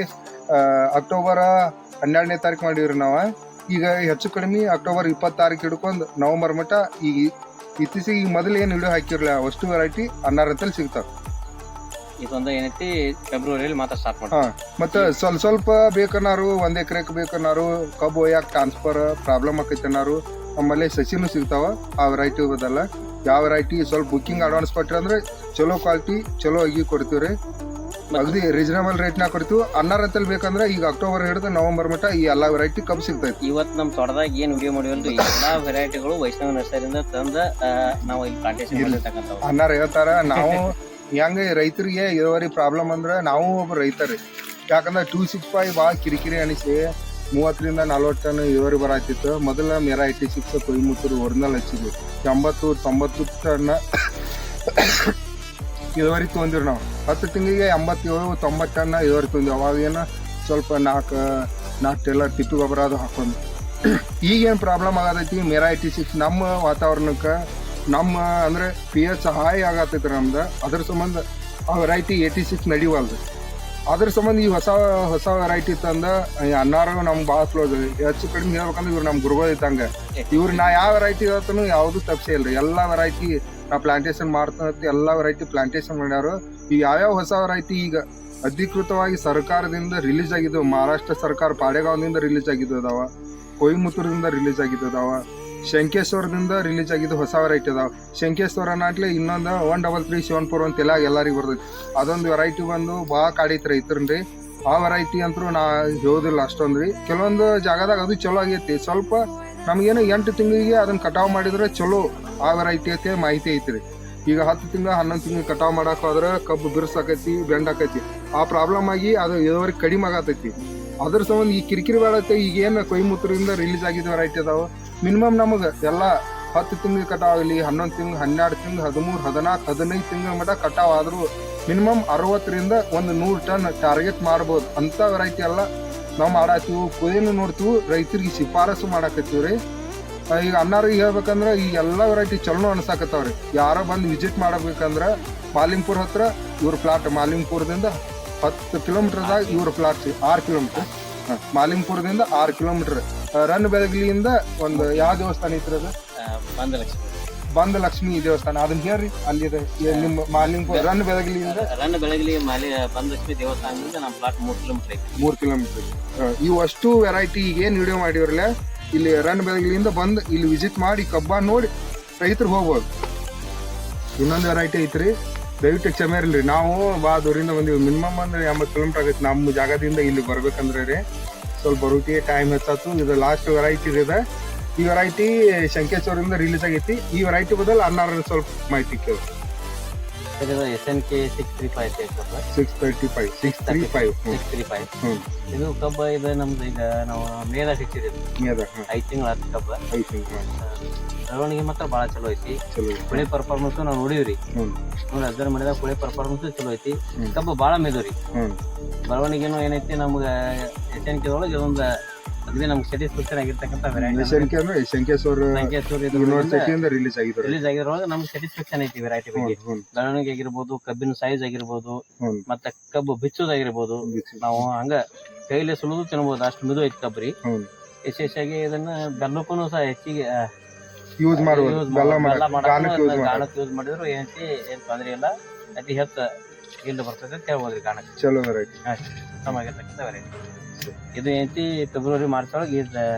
ಅಕ್ಟೋಬರ್ 12ನೇ ತಾರೀಕು ಮಾಡಿವ್ರಿ ನಾವು. ಈಗ ಹೆಚ್ಚು ಕಡಿಮೆ ಅಕ್ಟೋಬರ್ 20 ತಾರೀಕು ಹಿಡ್ಕೊಂಡು ನವೆಂಬರ್ ಮಟ್ಟ ಈಗ ಇತ್ತೀಚೆಗೆ ಈಗ ಮೊದಲು ಏನು ವಿಡಿಯೋ ಹಾಕಿರಲಿಲ್ಲ ಅಷ್ಟು ವೆರೈಟಿ ಅನ್ನಾರಂತಲ್ಲಿ ಸಿಗ್ತಾವ. ಇದೊಂದು ಏನೈತಿ ಫೆಬ್ರವರಿಯಲ್ಲಿ ಮಾತ್ರ ಸ್ಟಾರ್ಟ್ ಮಾಡಿ. ಹಾಂ, ಮತ್ತು ಸ್ವಲ್ಪ ಬೇಕನ್ನಾರು 1 ಎಕರೆಗೆ ಬೇಕನ್ನಾರು ಕಬ್ಬು ಒಯ್ಯಾಕೆ ಟ್ರಾನ್ಸ್ಫರ್ ಪ್ರಾಬ್ಲಮ್ ಆಕೈತೆ ಅನ್ನಾರು ನಮ್ಮಲ್ಲಿ ಸಸಿನೂ ಸಿಗ್ತಾವ. ಆ ವೆರೈಟಿ ಬದಲ್ಲ ಯಾವ ವೆರೈಟಿ ಸ್ವಲ್ಪ ಬುಕ್ಕಿಂಗ್ ಅಡ್ವಾನ್ಸ್ ಕೊಟ್ರಿ ಅಂದ್ರೆ ಚಲೋ ಕ್ವಾಲಿಟಿ ಚಲೋ ಆಗಿ ಕೊಡ್ತೀವಿ ರೀ. ಅಗದಿ ರೀಸನಬಲ್ ರೇಟ್ನಾಗ ಕೊಡ್ತೀವಿ. ಅನ್ನಾರಂತಲ್ಲಿ ಬೇಕಂದ್ರೆ ಈಗ ಅಕ್ಟೋಬರ್ ಹಿಡಿದು ನವೆಂಬರ್ ಮಟ್ಟ ಈ ಎಲ್ಲ ವೆರೈಟಿ ಕಬ್ಬು ಸಿಗ್ತೈತಿ. ಇವತ್ತು ನಮ್ಮ ತೋಟದಾಗ ಏನು ವಿಡಿಯೋ ಮಾಡಿವಲ್ರಿ ಎಲ್ಲಾ ವೆರೈಟಿಗಳು ವೈಷ್ಣವ ನರ್ಸರಿಯಿಂದ ತಂದ ನಾವು ಇಲ್ಲಿ ಪ್ಲಾಂಟೇಶನ್ ಮಾಡಿರ್ತಕ್ಕಂಥವು. ಅನ್ನಾರ ಹೇಳ್ತಾರ ನಾವು ಹೆಂಗೆ ರೈತರಿಗೆ ಇಳುವರಿ ಪ್ರಾಬ್ಲಮ್ ಅಂದ್ರೆ ನಾವು ಒಬ್ಬ ರೈತರಿ. ಯಾಕಂದ್ರೆ 265 ಭಾಳ ಕಿರಿಕಿರಿ ಅನಿಸಿ 30 ರಿಂದ 40 ಟನ್ ಇಳುವರಿ ಬರಾತಿತ್ತು. ಮೊದಲ ಮೇರಾ 86 ಕೊಯಿಮುತ್ತೂರು ಒರಿಜಿನಲ್ ಹಚ್ಚಿದ್ವಿ. 80-90 ಟನ್ ಇಳುವರಿ ತೊಗೊಂಡಿವಿ ನಾವು. 10 ತಿಂಗಳಿಗೆ 87-90 ಟನ್ ಇಳುವರಿ ತೊಗೊಂಡಿವಿ. ಅವಾಗೇನು ಸ್ವಲ್ಪ 4 ಟೇಲರ್ ತಿಪ್ಪಿ ಗೊಬ್ಬರ ಅದು ಹಾಕೊಂಡು. ಈಗೇನು ಪ್ರಾಬ್ಲಮ್ ಆಗತೈತಿ ಮೇರಾ 86 ನಮ್ಮ ವಾತಾವರಣಕ್ಕೆ ನಮ್ಮ ಅಂದ್ರೆ pH ಹಾಯ್ ಆಗತೈತಿ ನಮ್ದು. ಅದ್ರ ಸಂಬಂಧ ಆ ವೆರೈಟಿ 86 ನಡಿವಲ್ದು. ಅದ್ರ ಸಂಬಂಧ ಈ ಹೊಸ ವೆರೈಟಿ ತಂದ ಅನ್ನಾರು ನಮ್ಗೆ ಭಾಳ ಕ್ಲೋಸ್. ಹೆಚ್ಚು ಕಡಿಮೆ ಹೇಳ್ಬೇಕಂದ್ರೆ ಇವ್ರು ನಮ್ಮ ಗುರುಗಳು ಇದ್ದಂಗೆ. ಇವ್ರು ನಾ ಯಾವ ವೆರೈಟಿ ಹೇಳ್ತಾನು ಯಾವುದು ತಪ್ಸೇ ಇಲ್ರಿ. ಎಲ್ಲ ವೆರೈಟಿ ನಾ ಪ್ಲಾಂಟೇಶನ್ ಮಾಡ್ತಾನಂತ ಎಲ್ಲ ವೆರೈಟಿ ಪ್ಲಾಂಟೇಶನ್ ಮಾಡ್ಯಾರು. ಈಗ ಯಾವ್ಯಾವ ಹೊಸ ವೆರೈಟಿ ಈಗ ಅಧಿಕೃತವಾಗಿ ಸರ್ಕಾರದಿಂದ ರಿಲೀಸ್ ಆಗಿದ್ದವು. ಮಹಾರಾಷ್ಟ್ರ ಸರ್ಕಾರ ಪಾಡೆಗಾಂವ್ದಿಂದ ರಿಲೀಸ್ ಆಗಿದ್ದು ಅದಾವ, ಕೊಯಿಮುತ್ತೂರಿಂದ ರಿಲೀಸ್ ಆಗಿದ್ದು ಅದಾವ, ಶಂಕೇಶ್ವರದಿಂದ ರಿಲೀಸ್ ಆಗಿದ್ದು ಹೊಸ ವೆರೈಟಿ ಅದಾವ. ಶಂಕೇಶ್ವರ ನಾಟ್ಲೆ ಇನ್ನೊಂದು 13374 ಅಂತ ಎಲ್ಲರಿಗೂ ಬರ್ತೈತಿ. ಅದೊಂದು ವೆರೈಟಿ ಬಂದು ಭಾಳ ಕಾಡೈತಿ ರೈತರನ್ರಿ. ಆ ವೆರೈಟಿ ಅಂತೂ ನಾ ಹೇಳೋದಿಲ್ಲ ಅಷ್ಟೊಂದು ರೀ. ಕೆಲವೊಂದು ಜಾಗದಾಗ ಅದು ಚಲೋ ಆಗೈತಿ. ಸ್ವಲ್ಪ ನಮಗೇನು 8 ತಿಂಗಳಿಗೆ ಅದನ್ನ ಕಟಾವು ಮಾಡಿದ್ರೆ ಚಲೋ ಆ ವೆರೈಟಿ ಐತೆ ಮಾಹಿತಿ ಐತ್ರಿ. ಈಗ 10 ತಿಂಗಳು 11 ತಿಂಗಳು ಕಟಾವು ಮಾಡಕ್ಕೆ ಹೋದ್ರೆ ಕಬ್ಬು ಬಿರ್ಸಾಕೈತಿ, ಬೆಂಡಾಕೈತಿ. ಆ ಪ್ರಾಬ್ಲಮ್ ಆಗಿ ಅದು ಇಳುವರಿ ಕಡಿಮೆ ಆಗತೈತಿ. ಅದ್ರ ಸಂಬಂಧ ಈ ಕಿರಿಕಿರಿ ಬೇಡತ್ತೆ. ಈಗೇನು ಕೊಯಿಮುತ್ತೂರಿಂದ ರಿಲೀಸ್ ಆಗಿದ್ದ ವೆರೈಟಿ ಅದಾವ. ಮಿನಿಮಮ್ ನಮಗೆ ಎಲ್ಲ 10 ತಿಂಗಳು ಕಟಾವು ಇಲ್ಲಿ 11 ತಿಂಗಳು 12 ತಿಂಗಳು 13 14 15 ತಿಂಗಳ ಮಟ್ಟ ಕಟಾವು ಆದರೂ ಮಿನಿಮಮ್ 60 ರಿಂದ 100 ಟನ್ ಟಾರ್ಗೆಟ್ ಮಾಡ್ಬೋದು. ಅಂಥ ವೆರೈಟಿ ಎಲ್ಲ ನಾವು ಮಾಡಾತೀವಿ. ಕುದೇನು ನೋಡ್ತೀವಿ, ರೈತರಿಗೆ ಶಿಫಾರಸು ಮಾಡಾಕತ್ತೀವಿ ರೀ. ಈಗ ಅನ್ನಾರಿಗೆ ಹೇಳ್ಬೇಕಂದ್ರೆ ಈ ಎಲ್ಲ ವೆರೈಟಿ ಚಲೋ ಅನ್ಸಾಕತ್ತಾವ್ರಿ. ಯಾರೋ ಬಂದು ವಿಸಿಟ್ ಮಾಡಬೇಕಂದ್ರೆ ಮಾಲಿಂಗ್ಪುರ್ ಹತ್ರ ಇವ್ರ ಪ್ಲಾಟ್. ಮಾಲಿಂಗ್ಪುರದಿಂದ 10 ಕಿಲೋಮೀಟರ್ದಾಗ ಇವ್ರ ಪ್ಲಾಟ್ 6 ಕಿಲೋಮೀಟರ್. ಮಾಲಿಂಗ್ಪುರದಿಂದ 6 ಕಿಲೋಮೀಟರ್. ರನ್ ಬೆಳಗ್ಲಿಯಿಂದ ಒಂದು ಯಾವ ದೇವಸ್ಥಾನ ಐತ್ರಿ ಅದು? ಬಂದಲಕ್ಷ್ಮಿ ದೇವಸ್ಥಾನ. ಅದನ್ನ ಹೇಳ್ರಿ, ಅಲ್ಲಿದೆ ನಿಮ್ಮ ಮಾಲಿಂಗ್ಪುರ ರನ್ ಬೆಳಗ್ಲಿಯಿಂದ ಬಂದಲಕ್ಷ್ಮಿ ದೇವಸ್ಥಾನದಿಂದ ನಮ್ಮ ಪ್ಲಾಟ್ 3 ಕಿಲೋಮೀಟರ್ ಐತಿ. 3 ಕಿಲೋಮೀಟರ್. ಇವು ಅಷ್ಟು ವೆರೈಟಿ ಈಗ ಏನು ವಿಡಿಯೋ ಮಾಡಿವ್ರಲ್ಲ ಇಲ್ಲಿ ರನ್ ಬೆಳಗ್ಲಿಯಿಂದ ಬಂದು ಇಲ್ಲಿ ವಿಸಿಟ್ ಮಾಡಿ ಕಬ್ಬ ನೋಡಿ ರೈತರು ಹೋಗ್ಬೋದು. ಇನ್ನೊಂದು ವೆರೈಟಿ ಐತ್ರಿ, ದಯವಿಟ್ಟು ಕ್ಷಮೆ ಇರಲಿ. ನಾವು ಭಾಳ ದೂರಿಂದ ಬಂದೀವಿ. ಮಿನಿಮಮ್ ಅಂದ್ರೆ 80 ಕಿಲೋಮೀಟರ್ ಆಗೈತಿ ನಮ್ಮ ಜಾಗದಿಂದ ಇಲ್ಲಿ ಬರ್ಬೇಕಂದ್ರೆ ರೀ. ಸ್ವಲ್ಪ ಬರೋಟಿಗೆ ಟೈಮ್ ಹೆಚ್ಚಾಯ್ತು. ಇದು ಲಾಸ್ಟ್ ವೆರೈಟಿ ಇದೆ. ಈ ವೆರೈಟಿ ಶಂಕೇಶ್ವರದಿಂದ ರಿಲೀಸ್ ಆಗೈತಿ. ಈ ವೆರೈಟಿ ಬದಲು ಅನ್ನಾರ ಸ್ವಲ್ಪ ಮಾಹಿತಿ ಕೇಳಿ. SNK 635 635 ಇದು ಕಬ್ಬ ಇದೆ ನಮ್ದು. ಈಗ ನಾವು ಮೇದಾಗ ಸಿಕ್ಕಿದ್ದೀವಿ 5 ತಿಂಗಳು 10 ಕಬ್ಬ. ಬೆಳವಣಿಗೆ ಮಾತ್ರ ಭಾಳ ಚಲೋ ಐತಿ. ಕುಳಿ ಪರ್ಫಾರ್ಮೆನ್ಸ್ ನಾವು ನೋಡಿವ್ರಿ. ನೋಡಿ ಅಬ್ಸರ್ವ್ ಮಾಡಿದಾಗ ಕುಳಿ ಪರ್ಫಾರ್ಮೆನ್ಸ್ ಚಲೋ ಐತಿ. ಕಬ್ಬು ಭಾಳ ಮೆದುರಿ. ಬೆಳವಣಿಗೆನೂ ಏನೈತಿ ನಮ್ಗೆ SNK ಒಳಗೆ ಒಂದು ಅದೇ ನಮ್ಗೆ ಸ್ಯಾಟಿಸ್ಫ್ಯಾಕ್ಷನ್ ಆಗಿರ್ತಕ್ಕಂಥ ವೆರೈಟಿ. ಶಂಕೇಶ್ವರ ಯೂನಿವರ್ಸಿಟಿಯಿಂದ ರಿಲೀಸ್ ಆಗಿರೋದ್ರೊಳಗೆ ನಮ್ಗೆ ಸ್ಯಾಟಿಸ್ಫ್ಯಾಕ್ಷನ್ ಐತಿ ವೆರೈಟಿ ಬಗ್ಗೆ. ಬೆಳವಣಿಗೆ ಆಗಿರ್ಬೋದು, ಕಬ್ಬಿನ ಸೈಜ್ ಆಗಿರ್ಬೋದು, ಮತ್ತೆ ಕಬ್ಬು ಬಿಚ್ಚೋದಾಗಿರ್ಬೋದು. ನಾವು ಹಂಗ ಕೈಲೇ ಸುಲಿದು ತಿನ್ಬೋದು, ಅಷ್ಟು ಮಿದು ಐತಿ ಕಬ್ರಿ. ವಿಶೇಷವಾಗಿ ಇದನ್ನ ಬೆಲ್ಲಕ್ಕೂ ಸಹ ಹೆಚ್ಚಿಗೆ ಯೂಸ್ ಮಾಡಬಹುದು. ಗಾಣಕ್ಕೆ ಯೂಸ್ ಮಾಡಿದ್ರು ಏನೈತಿ ಏನ್ ತೊಂದರೆ ಇಲ್ಲ. ಅತಿ ಹೆಚ್ಚು ಇಲ್ಲಿ ಬರ್ತದೆ ಅಂತ ಹೇಳ್ಬೋದ್ರಿ ಗಾಣಕ್ಕೆ. ಚಲೋ ವೆರೈಟಿ, ಉತ್ತಮವಾಗಿರ್ತಕ್ಕಂಥ ವೆರೈಟಿ. ಇದು ಏನೈತಿ ಫೆಬ್ರವರಿ ಮಾರ್ಚ್ ಒಳಗೆ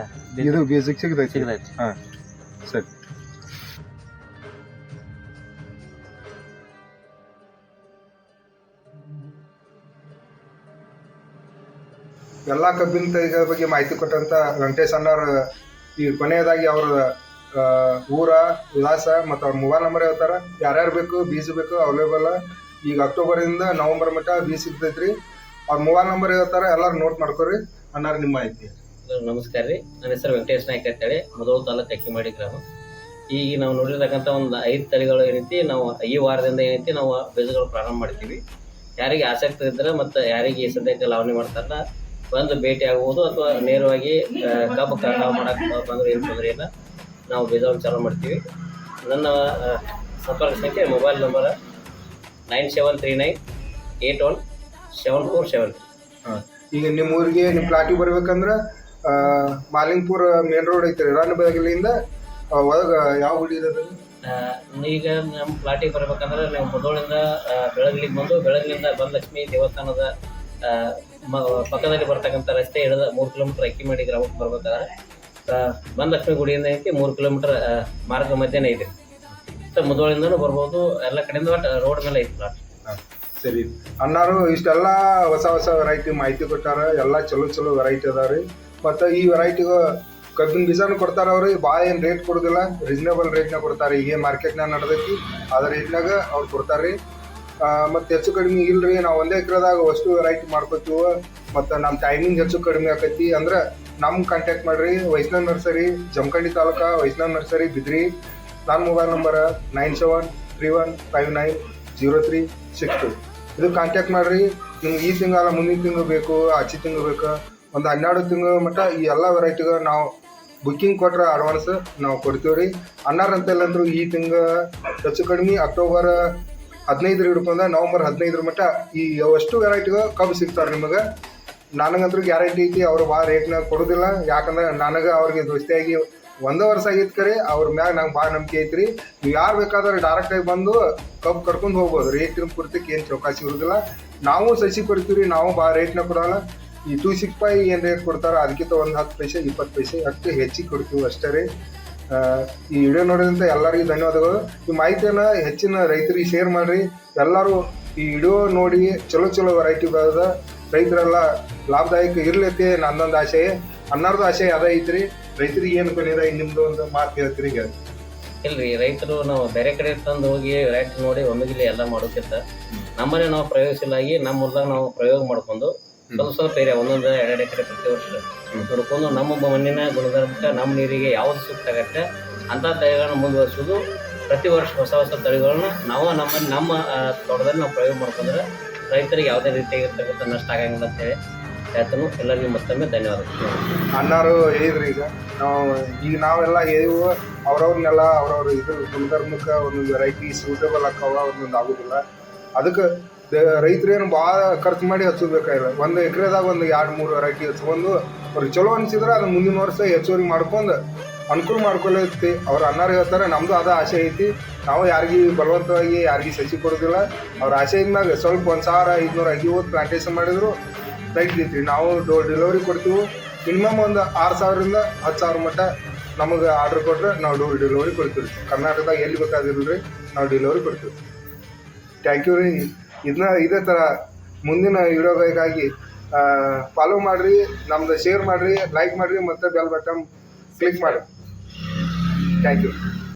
ಇದು ಬೇಸಿಕ್ ಸಿಗತೈತಿ. ಹಾ ಸರಿ. ಎಲ್ಲಾ ಕಬ್ಬಿನ ತಳಿಗಳ ಬಗ್ಗೆ ಮಾಹಿತಿ ಕೊಟ್ಟಂತ ವೆಂಕಟೇಶ್ ಅಣ್ಣವ್ರ ಈ ಕೊನೆಯದಾಗಿ ಅವ್ರ ಊರ ವಿಳಾಸ ಮತ್ತು ಅವ್ರ ಮೊಬೈಲ್ ನಂಬರ್ ಹೇಳ್ತಾರ. ಯಾರ್ಯಾರು ಬೇಕು ಬೀಜ ಬೇಕು ಅವೈಲೇಬಲ್. ಈಗ ಅಕ್ಟೋಬರ್ ಇಂದ ನವೆಂಬರ್ ಮಟ್ಟ ಬೀಜ ಸಿಗ್ತೈತ್ರಿ. ಅವ್ರ ಮೊಬೈಲ್ ನಂಬರ್ ಹೇಳ್ತಾರ, ಎಲ್ಲಾರು ನೋಟ್ ಮಾಡ್ಕೋರಿ. ಅಣ್ಣಾರ ನಿಮ್ಮ ಮಾಹಿತಿ. ನಮಸ್ಕಾರ ರೀ, ನನ್ನ ಹೆಸರು ವೆಂಕಟೇಶ್ ನಾಯ್ಕ ಅಂತೇಳಿ, ಮುಧೋಳ ತಾಲೂಕು ಅಕ್ಕಿಮಾಡಿ ಗ್ರಾಮ. ಈಗ ನಾವು ನೋಡಿರ್ತಕ್ಕಂಥ ಒಂದು 5 ತಳಿಗಳು ಏನೈತಿ ನಾವು ಈ ವಾರದಿಂದ ಏನೈತಿ ನಾವು ಬೀಜಗಳು ಪ್ರಾರಂಭ ಮಾಡ್ತೀವಿ. ಯಾರಿಗೆ ಆಸಕ್ತಿ ಇದ್ರೆ ಮತ್ತು ಯಾರಿಗೆ ಸದ್ಯಕ್ಕೆ ಲಾವಣಿ ಮಾಡ್ತಾರಲ್ಲ ಬಂದು ಭೇಟಿ ಆಗ್ಬೋದು, ಅಥವಾ ನೇರವಾಗಿ ಕಬ್ಬು ಕಟಾವು ಮಾಡಕ್ಕೆ ಬಂದ್ರೆ ಏನು ತೊಂದರೆ ಇಲ್ಲ, ನಾವು ಬೀಜವನ್ನು ಚಾಲೂ ಮಾಡ್ತೀವಿ. ನನ್ನ ಸಂಪರ್ಕ ಸಂಖ್ಯೆ ಮೊಬೈಲ್ ನಂಬರ್ 9739817473. ಈಗ ನಿಮ್ಮ ಊರಿಗೆ ನಿಮ್ಮ ಪ್ಲಾಟಿಗೆ ಬರ್ಬೇಕಂದ್ರೆ ಮಾಲಿಂಗ್ಪುರ ಮೇನ್ ರೋಡ್ ಐತ್ರಿ. ರನ್ ಬೆಳಗ್ಲಿಂದ ಒಳಗೆ ಯಾವ ಗುಡಿ ಇದೆ? ಈಗ ನಮ್ಮ ಪ್ಲಾಟಿಗೆ ಬರ್ಬೇಕಂದ್ರೆ ನಾವು ಮುದೋಳಿಂದ ಬೆಳಗ್ಲಿಗೆ ಬೆಳಗ್ಲಿಂದ ಬಂದಲಕ್ಷ್ಮಿ ದೇವಸ್ಥಾನದ ಪಕ್ಕದಲ್ಲಿ ಬರ್ತಕ್ಕಂಥ ರಸ್ತೆ ಹಿಡಿದ 3 ಕಿಲೋಮೀಟರ್ ಅಕ್ಕಿಮಡಿ ಗ್ರಾಮಕ್ಕೆ ಬರ್ಬೇಕಾದ್ರೆ ಬಂದಲಕ್ಷ್ಮಿ ಗುಡಿಯಿಂದ ಐತಿ 3 ಕಿಲೋಮೀಟರ್ ಮಾರ್ಗ ಮಧ್ಯನೇ ಐತಿ. ಮುದೋಳಿಂದನೂ ಬರ್ಬೋದು, ಎಲ್ಲ ಕಡೆಯಿಂದ ರೋಡ್ ಮೇಲೆ ಐತಿ ಪ್ಲಾಟ್. ಸರಿ ಅಣ್ಣಾರು ಇಷ್ಟೆಲ್ಲ ಹೊಸ ವೆರೈಟಿ ಮಾಹಿತಿ ಕೊಟ್ಟಾರ. ಎಲ್ಲ ಚಲೋ ವೆರೈಟಿ ಅದಾವ್ರಿ. ಮತ್ತು ಈ ವೆರೈಟಿಗೂ ಕಬ್ಬಿನ ಬೀಜನೂ ಕೊಡ್ತಾರ. ಅವ್ರಿಗೆ ಭಾಳ ಏನು ರೇಟ್ ಕೊಡೋದಿಲ್ಲ, ರೀಸನೇಬಲ್ ರೇಟ್ನಾಗ ಕೊಡ್ತಾರೆ. ಈಗ ಮಾರ್ಕೆಟ್ನಾಗ ನಡೆದೈತಿ ಅದ್ರ ರೇಟ್ನಾಗ ಅವ್ರು ಕೊಡ್ತಾರೆ. ಮತ್ತು ಹೆಚ್ಚು ಕಡಿಮೆ ಇಲ್ರಿ, ನಾವು ಒಂದೇ ಎಕರೆದಾಗ ಅಷ್ಟು ವೆರೈಟಿ ಮಾಡ್ಕೊತೀವಿ. ಮತ್ತು ನಮ್ಮ ಟೈಮಿಂಗ್ ಹೆಚ್ಚು ಕಡಿಮೆ ಆಕೈತಿ. ಅಂದ್ರೆ ನಮ್ಗೆ ಕಾಂಟ್ಯಾಕ್ಟ್ ಮಾಡ್ರಿ. ವೈಷ್ಣವ್ ನರ್ಸರಿ, ಜಮಖಂಡಿ ತಾಲೂಕಾ, ವೈಷ್ಣವ್ ನರ್ಸರಿ ಬಿದ್ರಿ. ನನ್ನ ಮೊಬೈಲ್ ನಂಬರ್ 9731590362. ಇದು ಕಾಂಟ್ಯಾಕ್ಟ್ ಮಾಡ್ರಿ. ನಿಮ್ಗೆ ಈ ತಿಂಗಳ ಮುಂದಿನ ತಿಂಗಳು ಬೇಕು, ಆಚೆ ತಿಂಗಳು ಬೇಕು, ಒಂದು 12 ತಿಂಗಳ ಮಟ್ಟ ಈ ಎಲ್ಲ ವೆರೈಟಿಗಳು ನಾವು ಬುಕ್ಕಿಂಗ್ ಕೊಟ್ರೆ ಅಡ್ವಾನ್ಸ್ ನಾವು ಕೊಡ್ತೀವಿ ರೀ. ಅನ್ನಾರಂತಲ್ಲಂದ್ರು ಈ ತಿಂಗಳ ಹೆಚ್ಚು ಕಡಿಮೆ ಅಕ್ಟೋಬರ್ 15 ಹಿಡ್ಕೊಂಡ ನವಂಬರ್ 15 ಮಟ್ಟ ಈ ಅಷ್ಟು ವೆರೈಟಿಗಳು ಕಬ್ಬು ಸಿಗ್ತಾರೆ ನಿಮಗೆ. ನನಗಂತೂ ಗ್ಯಾರಂಟಿ ಐತಿ. ಅವರು ಭಾಳ ರೇಟ್ನಾಗ ಕೊಡೋದಿಲ್ಲ. ಯಾಕಂದ್ರೆ ನನಗೆ ಅವ್ರಿಗೆ ದೋಸ್ತಿಯಾಗಿ 1 ವರ್ಷ ಆಗಿತ್ತು ಕರೆ. ಅವ್ರ ಮ್ಯಾಗ ನಂಗೆ ಭಾಳ ನಂಬಿಕೆ ಐತ್ರಿ. ನೀವು ಯಾರು ಬೇಕಾದ್ರೆ ಡೈರೆಕ್ಟಾಗಿ ಬಂದು ಕಬ್ಬು ಕರ್ಕೊಂಡು ಹೋಗ್ಬೋದು. ರೇಟಿನ ಕುರಿತಕ್ಕೆ ಏನು ಚೌಕಾಸಿ ಇರೋದಿಲ್ಲ. ನಾವು ಸಸಿ ಕೊಡ್ತೀವಿ ರೀ. ನಾವು ಭಾಳ ರೇಟ್ನಾಗ ಕೊಡೋಲ್ಲ. ಈ 265 ಏನು ರೇಟ್ ಕೊಡ್ತಾರೆ ಅದಕ್ಕಿಂತ ಒಂದು 10 ಪೈಸೆ 20 ಪೈಸೆ ಅಷ್ಟು ಹೆಚ್ಚಿಗೆ ಕೊಡ್ತೀವಿ ಅಷ್ಟೇ ರೀ. ಈ ವಿಡಿಯೋ ನೋಡೋದ್ರಿಂದ ಎಲ್ಲರಿಗೂ ಧನ್ಯವಾದಗಳು. ಈ ಮಾಹಿತಿಯನ್ನು ಹೆಚ್ಚಿನ ರೈತರಿಗೆ ಶೇರ್ ಮಾಡಿರಿ. ಎಲ್ಲರೂ ಈ ವಿಡಿಯೋ ನೋಡಿ ಚಲೋ ವೆರೈಟಿ ಬರೋದ ರೈತರೆಲ್ಲ ಲಾಭದಾಯಕ ಇರ್ಲೈತಿ ನನ್ನೊಂದು ಆಶಯ. ಅನ್ನಾರ್ದು ಆಶಯ ಅದ ಐತ್ರಿ. ರೈತರಿಗೆ ಏನು ಕೊನೆಯದ ನಿಮ್ದು ಒಂದು ಮಾತು ಹೇಳ್ತೀರಿ? ಇಲ್ರಿ, ರೈತರು ನಾವು ಬೇರೆ ಕಡೆ ತಂದು ಹೋಗಿ ವೆರೈಟಿ ನೋಡಿ ಒಮ್ಮೆಗಿಲಿ ಎಲ್ಲ ಮಾಡೋಕ್ಕಿಂತ ನಮ್ಮನೆ ನಾವು ಪ್ರಯೋಗಶೀಲಾಗಿ ನಮ್ಮ ಹೊಲದಾಗ ನಾವು ಪ್ರಯೋಗ ಮಾಡ್ಕೊಂಡು ಸ್ವಲ್ಪ ಏರಿಯಾ 1-2 ಎಕರೆ ಪ್ರತಿ ವರ್ಷ ನೋಡ್ಕೊಂಡು ನಮ್ಮ ಮಣ್ಣಿನ ಗುಣಧರ್ಮಕ್ಕೆ ನಮ್ಮ ನೀರಿಗೆ ಯಾವ್ದು ಸೂಕ್ತ ಆಗತ್ತೆ ಅಂತ ತಳಿಗಳನ್ನ ಮುಂದುವರಿಸೋದು. ಪ್ರತಿ ವರ್ಷ ಹೊಸ ತಳಿಗಳನ್ನ ನಾವು ನಮ್ಮ ತೋಟದಲ್ಲಿ ನಾವು ಪ್ರಯೋಗ ಮಾಡ್ಕೊಂಡ್ರೆ ರೈತರಿಗೆ ಯಾವುದೇ ರೀತಿಯಾಗಿರ್ತಕ್ಕಂಥ ನಷ್ಟ ಆಗಂಗಿಲ್ಲ ಅಂತೇಳಿ ಹೇಳ್ತಾನು. ಎಲ್ಲರಿಗೂ ಮತ್ತೊಮ್ಮೆ ಧನ್ಯವಾದಗಳು. ಅಣ್ಣಾರು ಹೇಳಿದ್ರಿ. ಈಗ ನಾವೆಲ್ಲ ಹೇಳಿವು ಅವ್ರವ್ರನ್ನೆಲ್ಲ ಅವ್ರವ್ರ ಇದು ಗುಣಧರ್ಮಕ್ಕೆ ಒಂದೊಂದು ವೆರೈಟಿ ಸೂಟೇಬಲ್ ಆಕ್ಕವ, ಒಂದೊಂದು ಆಗೋದಿಲ್ಲ. ಅದಕ್ಕೆ ರೈತರೇನು ಭಾಳ ಖರ್ಚು ಮಾಡಿ ಹಚ್ಚಬೇಕಾಗಿಲ್ಲ. 1 ಎಕರೆದಾಗ ಒಂದು 2-3 ವೆರೈಟಿ ಹಚ್ಕೊಂಡು ಅವ್ರಿಗೆ ಚಲೋ ಅನಿಸಿದ್ರೆ ಅದನ್ನ ಮುಂದಿನ ವರ್ಷ ಹೆಚ್ಚುವರಿ ಮಾಡ್ಕೊಂಡು ಅನುಕೂಲ ಮಾಡ್ಕೊಳ್ಳೈತಿ. ಅವ್ರು ಅನ್ನಾರು ಹೇಳ್ತಾರೆ. ನಮ್ಮದು ಅದ ಆಸೆ ಐತಿ. ನಾವು ಯಾರಿಗೂ ಬಲವಂತವಾಗಿ ಯಾರಿಗೂ ಸಸಿ ಕೊಡೋದಿಲ್ಲ. ಅವ್ರ ಆಸೆ ಇದ್ದಾಗ ಸ್ವಲ್ಪ 1500 ಪ್ಲಾಂಟೇಶನ್ ಮಾಡಿದ್ರು ರೈಟ್ ಐತಿ. ನಾವು ಡೆಲಿವರಿ ಕೊಡ್ತೀವಿ. ಮಿನಿಮಮ್ ಒಂದು 6000ರಿಂದ 10,000 ಮಟ್ಟ ನಮಗೆ ಆರ್ಡ್ರ್ ಕೊಟ್ಟರೆ ನಾವು ಡೆಲಿವರಿ ಕೊಡ್ತೀವಿ. ಕರ್ನಾಟಕದಾಗ ಎಲ್ಲಿ ಬೇಕಾದಿರಲ್ರಿ ನಾವು ಡೆಲಿವರಿ ಕೊಡ್ತೀವಿ. ಥ್ಯಾಂಕ್ ಯು ರೀ. ಇದೇ ಥರ ಮುಂದಿನ ವಿಡಿಯೋಗಳಿಗಾಗಿ ಫಾಲೋ ಮಾಡಿರಿ, ನಮ್ದು ಶೇರ್ ಮಾಡಿರಿ, ಲೈಕ್ ಮಾಡಿರಿ ಮತ್ತು ಬೆಲ್ ಬಟನ್ ಕ್ಲಿಕ್ ಮಾಡಿರಿ. Thank you.